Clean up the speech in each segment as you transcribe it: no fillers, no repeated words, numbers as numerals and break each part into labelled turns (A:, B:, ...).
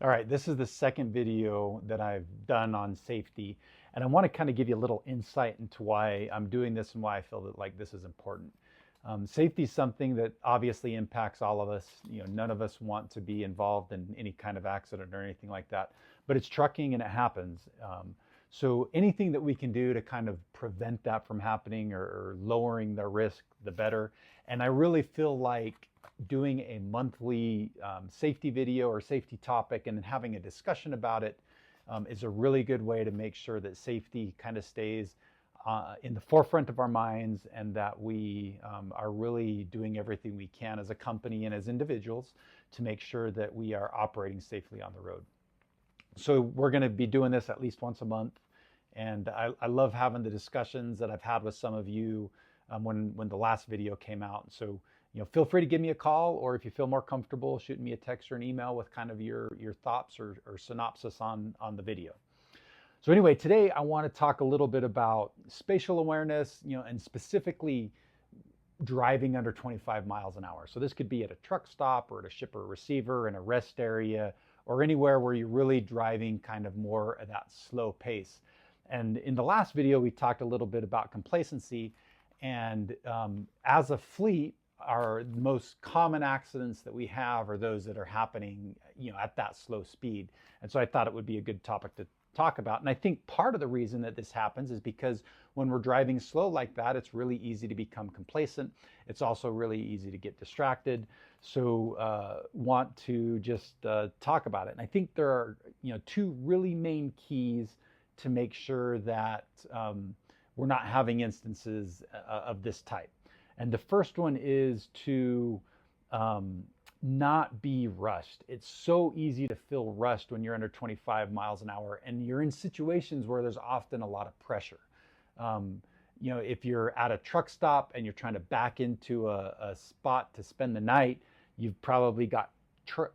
A: All right, this is the second video that I've done on safety, and I want to kind of give you a little insight into why I'm doing this and why I feel that this is important. Safety is something that obviously impacts all of us. None of us want to be involved in any kind of accident or anything like that, but it's trucking and it happens. So anything that we can do to kind of prevent that from happening or lowering the risk, the better. And I really feel like doing a monthly safety video or safety topic and then having a discussion about it is a really good way to make sure that safety kind of stays in the forefront of our minds, and that we are really doing everything we can as a company and as individuals to make sure that we are operating safely on the road. So we're going to be doing this at least once a month, and I love having the discussions that I've had with some of you when the last video came out. So feel free to give me a call, or if you feel more comfortable, shoot me a text or an email with kind of your thoughts or synopsis on the video. So anyway, today I want to talk a little bit about spatial awareness, and specifically driving under 25 miles an hour. So this could be at a truck stop or at a shipper receiver, in a rest area, or anywhere where you're really driving kind of more at that slow pace. And in the last video, we talked a little bit about complacency. And as a fleet, our most common accidents that we have are those that are happening, at that slow speed. And so I thought it would be a good topic to talk about. And I think part of the reason that this happens is because when we're driving slow like that, it's really easy to become complacent. It's also really easy to get distracted. So want to just talk about it. And I think there are two really main keys to make sure that we're not having instances of this type. And the first one is to not be rushed. It's so easy to feel rushed when you're under 25 miles an hour and you're in situations where there's often a lot of pressure. If you're at a truck stop and you're trying to back into a spot to spend the night, you've probably got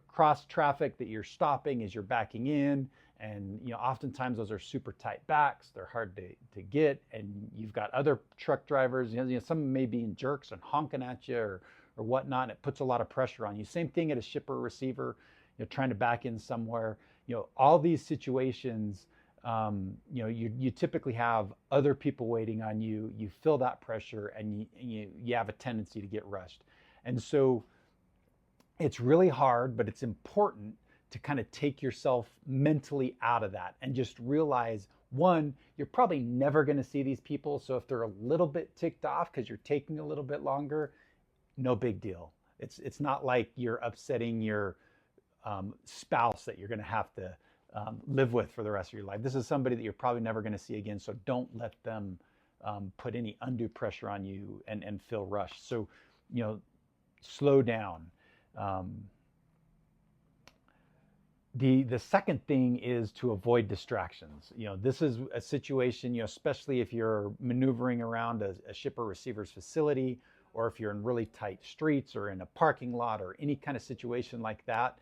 A: cross traffic that you're stopping as you're backing in. And oftentimes those are super tight backs. They're hard to get, and you've got other truck drivers. Some may be in jerks and honking at you or whatnot. And it puts a lot of pressure on you. Same thing at a shipper receiver. Trying to back in somewhere. All these situations. You typically have other people waiting on you. You feel that pressure, and you have a tendency to get rushed. And so it's really hard, but it's important to kind of take yourself mentally out of that and just realize, one, you're probably never going to see these people. So if they're a little bit ticked off because you're taking a little bit longer, no big deal. It's not like you're upsetting your spouse that you're going to have to live with for the rest of your life. This is somebody that you're probably never going to see again. So don't let them put any undue pressure on you and feel rushed. So, slow down. The second thing is to avoid distractions. This is a situation, especially if you're maneuvering around a shipper receiver's facility, or if you're in really tight streets or in a parking lot or any kind of situation like that.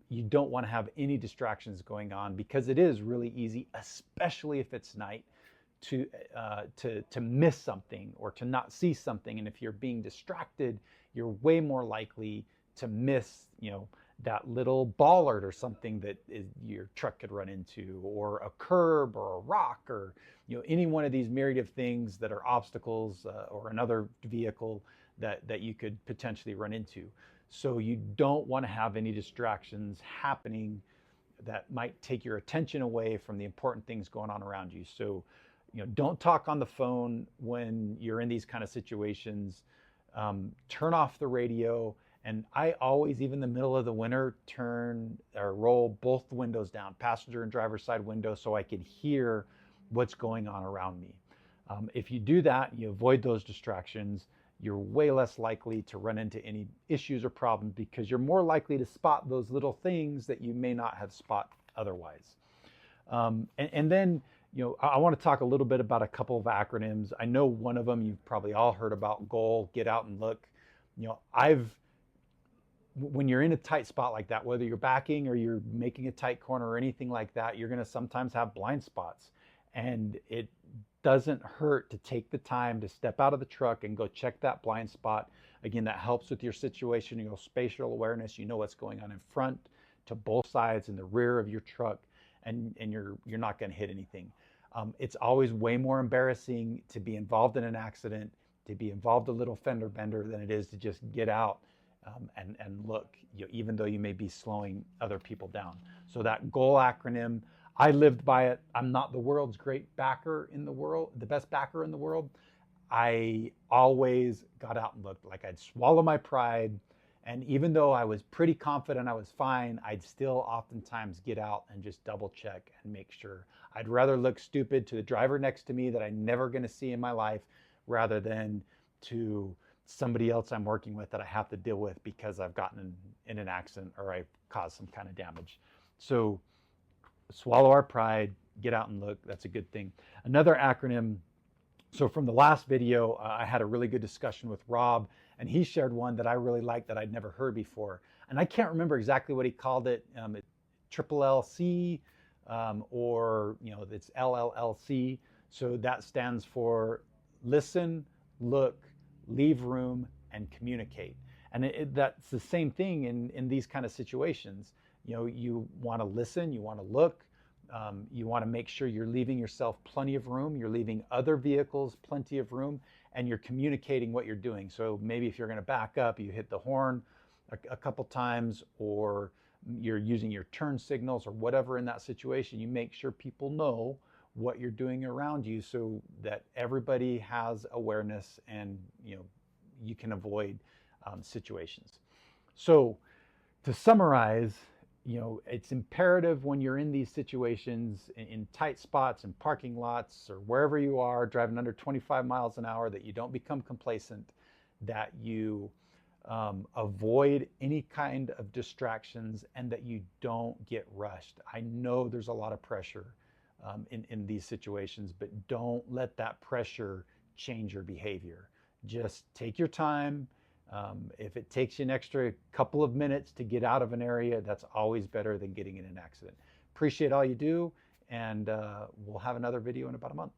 A: You don't want to have any distractions going on, because it is really easy, especially if it's night, to miss something or to not see something. And if you're being distracted, you're way more likely to miss, that little bollard or something that your truck could run into, or a curb or a rock, or any one of these myriad of things that are obstacles, or another vehicle that you could potentially run into. So you don't want to have any distractions happening that might take your attention away from the important things going on around you. So don't talk on the phone when you're in these kind of situations. Turn off the radio. And I always, even in the middle of the winter, turn or roll both windows down, passenger and driver's side window, so I can hear what's going on around me. If you do that, you avoid those distractions, you're way less likely to run into any issues or problems, because you're more likely to spot those little things that you may not have spot otherwise. And then, I want to talk a little bit about a couple of acronyms. I know one of them you've probably all heard about: GOAL, get out and look. When you're in a tight spot like that, whether you're backing or you're making a tight corner or anything like that, you're going to sometimes have blind spots. And it doesn't hurt to take the time to step out of the truck and go check that blind spot. Again, that helps with your situation, spatial awareness. You know what's going on in front to both sides in the rear of your truck, and you're not going to hit anything. It's always way more embarrassing to be involved in an accident, to be involved a little fender bender, than it is to just get out and look, even though you may be slowing other people down. So that GOAL acronym, I lived by it. I'm not the world's great backer in the world, the best backer in the world. I always got out and looked. Like, I'd swallow my pride. And even though I was pretty confident I was fine, I'd still oftentimes get out and just double check and make sure. I'd rather look stupid to the driver next to me that I'm never going to see in my life, rather than to somebody else I'm working with that I have to deal with because I've gotten in an accident or I caused some kind of damage. So swallow our pride, get out and look. That's a good thing. Another acronym. So from the last video, I had a really good discussion with Rob, and he shared one that I really liked that I'd never heard before. And I can't remember exactly what he called it. Triple LC, or it's LLLC. So that stands for listen, look, leave room, and communicate. And that's the same thing in these kind of situations. You want to listen, you want to look, you want to make sure you're leaving yourself plenty of room, you're leaving other vehicles plenty of room, and you're communicating what you're doing. So maybe if you're going to back up, you hit the horn a couple times, or you're using your turn signals or whatever in that situation. You make sure people know what you're doing around you so that everybody has awareness, and you can avoid situations. So to summarize, it's imperative when you're in these situations, in tight spots, in parking lots, or wherever you are driving under 25 miles an hour, that you don't become complacent, that you avoid any kind of distractions, and that you don't get rushed. I know there's a lot of pressure in these situations, but don't let that pressure change your behavior. Just take your time. If it takes you an extra couple of minutes to get out of an area, that's always better than getting in an accident. Appreciate all you do, and we'll have another video in about a month.